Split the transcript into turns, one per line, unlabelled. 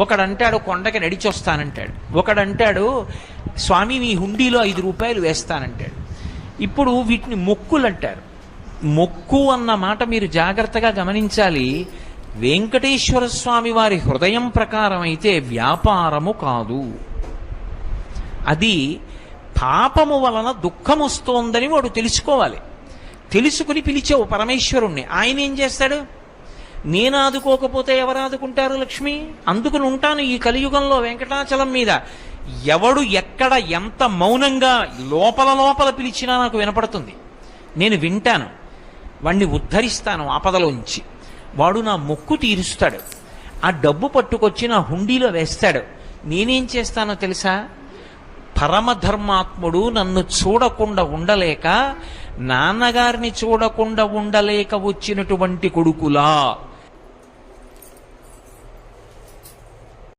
ఒకడంటాడు కొండకి నడిచొస్తానంటాడు, ఒకడంటాడు స్వామి మీ హుండీలో 5 రూపాయలు వేస్తానంటాడు. ఇప్పుడు వీటిని మొక్కులు అంటారు. మొక్కు అన్న మాట మీరు జాగ్రత్తగా గమనించాలి. వెంకటేశ్వర స్వామి వారి హృదయం ప్రకారం అయితే వ్యాపారము కాదు. అది పాపము వలన దుఃఖం వస్తోందని వాడు తెలుసుకోవాలి. తెలుసుకుని పిలిచావు పరమేశ్వరుణ్ణి, ఆయన ఏం చేస్తాడు? నేను ఆదుకోకపోతే ఎవరు ఆదుకుంటారు లక్ష్మి? అందుకుని ఉంటాను ఈ కలియుగంలో వెంకటాచలం మీద. ఎవడు ఎక్కడ ఎంత మౌనంగా లోపల లోపల పిలిచినా నాకు వినపడుతుంది. నేను వింటాను, వాణ్ణి ఉద్ధరిస్తాను ఆపదలోంచి. వాడు నా మొక్కు తీరుస్తాడు. ఆ డబ్బు పట్టుకొచ్చి నా హుండీలో వేస్తాడు. నేనేం చేస్తానో తెలుసా? పరమధర్మాత్ముడు నన్ను చూడకుండా ఉండలేక, నాన్నగారిని చూడకుండా ఉండలేక వచ్చినటువంటి కొడుకులా